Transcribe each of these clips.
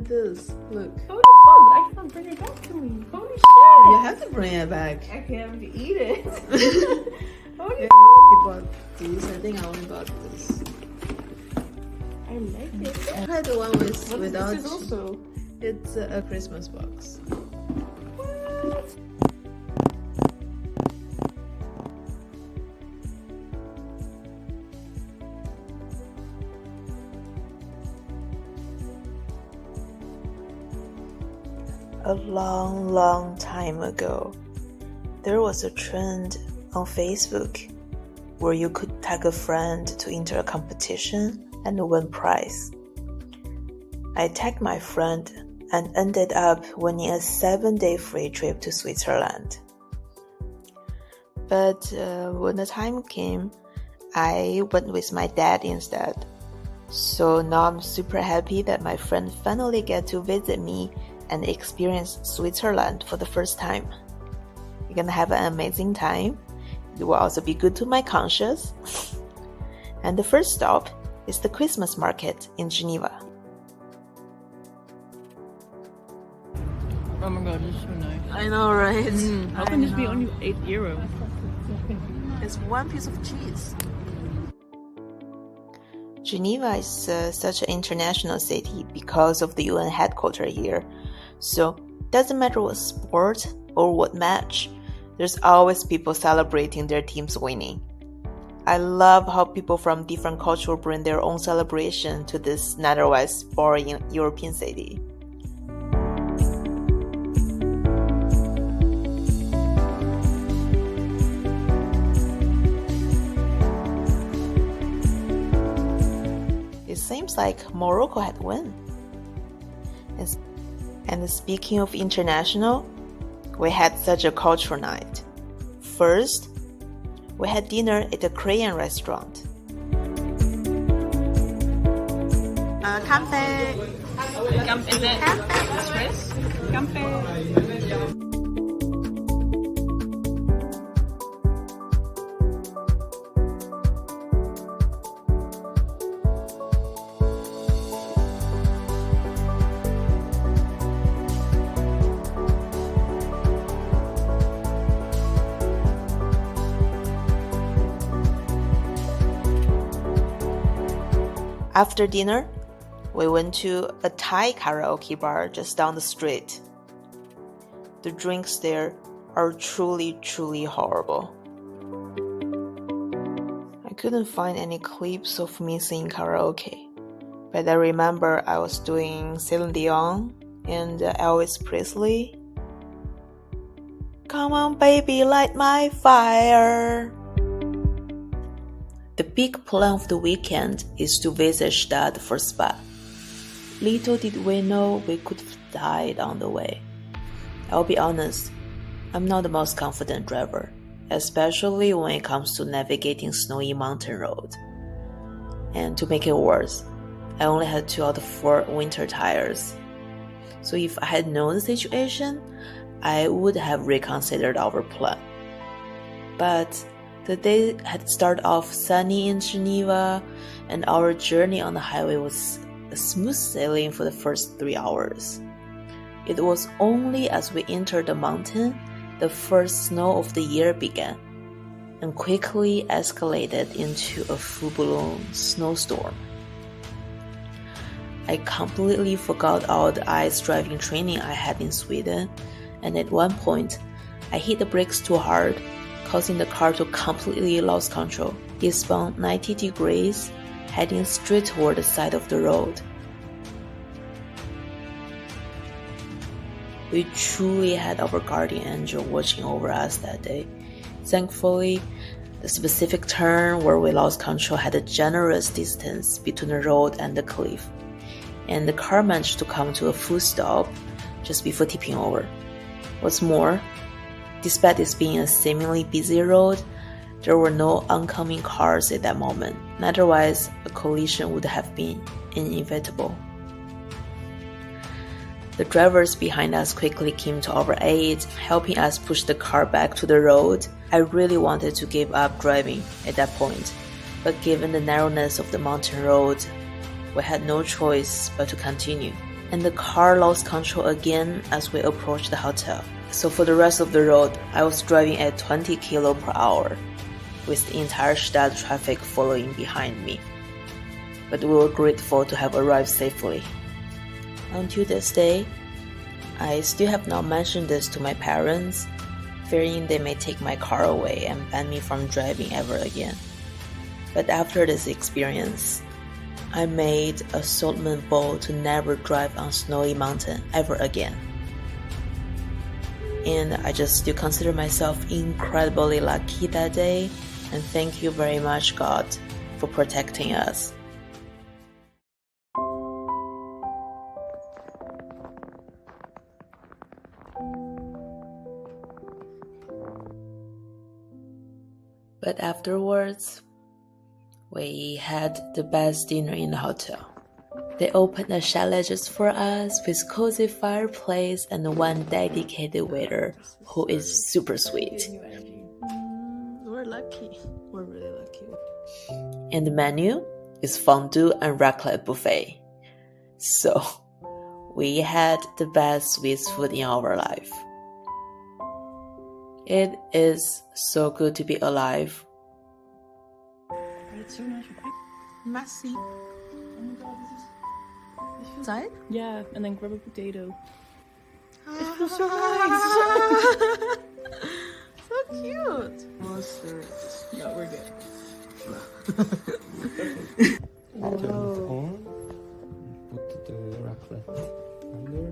at this. Look. Holy fuck, but I can't bring it back to me. Holy shit. You have to bring it back. I can't eat it. Holy Yeah, fuck. we bought these. I think I only bought this. I like it. I tried the one without. This is also. It's a Christmas box. What? A long time ago, there was a trend on Facebook where you could tag a friend to enter a competition and win prize. I tagged my friend and ended up winning a 7-day free trip to Switzerland. But when the time came, I went with my dad instead. So now I'm super happy that my friend finally get to visit me and experience Switzerland for the first time. We're gonna have an amazing time. It will also be good to my conscience. And the first stop is the Christmas market in Geneva. Oh my god, this is so nice. I know, right? How can this be only €8? It's one piece of cheese. Geneva is such an international city because of the UN headquarters here. So, doesn't matter what sport or what match, there's always people celebrating their team's winning. I love how people from different cultures bring their own celebration to this not otherwise boring European city. It seems like Morocco had won. And speaking of international, we had such a cultural night. First, we had dinner at a Korean restaurant. Kampe. Is it Swiss? Campé. After dinner, we went to a Thai karaoke bar just down the street. The drinks there are truly horrible. I couldn't find any clips of me singing karaoke, but I remember I was doing Celine Dion and Elvis Presley. Come on baby, light my fire. The big plan of the weekend is to visit Gstaad for spa. Little did we know we could have died on the way. I'll be honest, I'm not the most confident driver, especially when it comes to navigating snowy mountain road. And to make it worse, I only had 2 out of 4 winter tires. So if I had known the situation, I would have reconsidered our plan. But the day had started off sunny in Geneva, and our journey on the highway was a smooth sailing for the first 3 hours. It was only as we entered the mountain, the first snow of the year began, and quickly escalated into a full-blown snowstorm. I completely forgot all the ice driving training I had in Sweden, and at one point, I hit the brakes too hard, causing the car to completely lose control. It spun 90 degrees, heading straight toward the side of the road. We truly had our guardian angel watching over us that day. Thankfully, the specific turn where we lost control had a generous distance between the road and the cliff, and the car managed to come to a full stop just before tipping over. What's more, despite this being a seemingly busy road, there were no oncoming cars at that moment. Otherwise, a collision would have been inevitable. The drivers behind us quickly came to our aid, helping us push the car back to the road. I really wanted to give up driving at that point, but given the narrowness of the mountain road, we had no choice but to continue. and the car lost control again as we approached the hotel. So for the rest of the road, I was driving at 20 km/h, with the entire Gstaad traffic following behind me. But we were grateful to have arrived safely. Until this day, I still have not mentioned this to my parents, fearing they may take my car away and ban me from driving ever again. But after this experience, I made a solemn vow to never drive on snowy mountain ever again. And I just still consider myself incredibly lucky that day, and thank you very much, God, for protecting us. But afterwards, we had the best dinner in the hotel. They opened a chalet just for us with cozy fireplace and one dedicated waiter who is super sweet. We're lucky. We're really lucky. And the menu is fondue and raclette buffet. So we had the best Swiss food in our life. It is so good to be alive. It's so nice. Messy. Oh my god, this feels... Inside? Yeah, and then grab a potato. It feels so nice. So cute. Monster. No, we're good. Wow. Put the raclette under.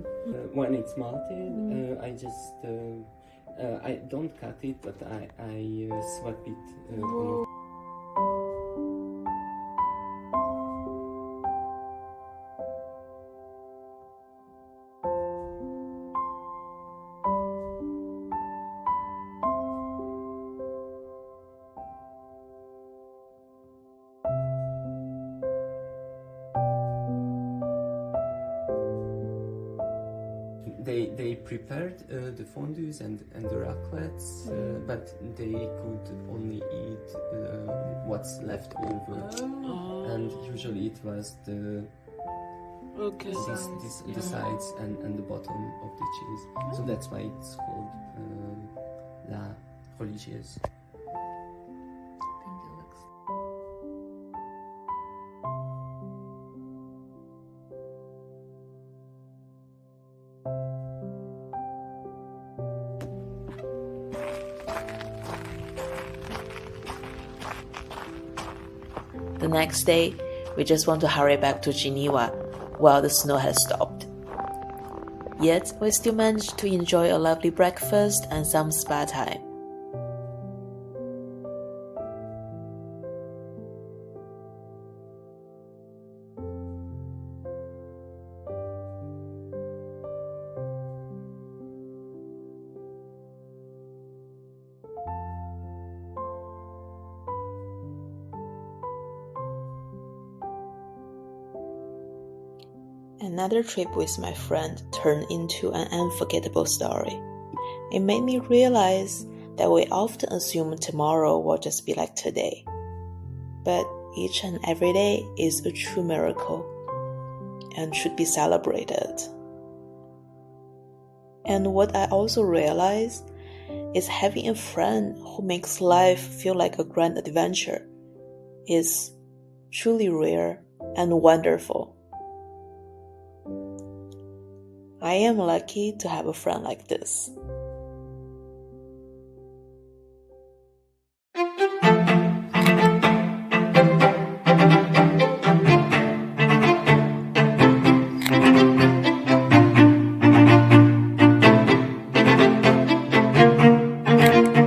When it's melted, I just I don't cut it, but I swap it on. They prepared the fondues and the raclettes, but they could only eat what's left over. And usually it was the the sides and the bottom of the cheese. So that's why it's called la religieuse. The next day, we just want to hurry back to Geneva while the snow has stopped. Yet, we still managed to enjoy a lovely breakfast and some spa time. Another trip with my friend turned into an unforgettable story. It made me realize that we often assume tomorrow will just be like today. But each and every day is a true miracle and should be celebrated. And what I also realized is having a friend who makes life feel like a grand adventure is truly rare and wonderful. I am lucky to have a friend like this.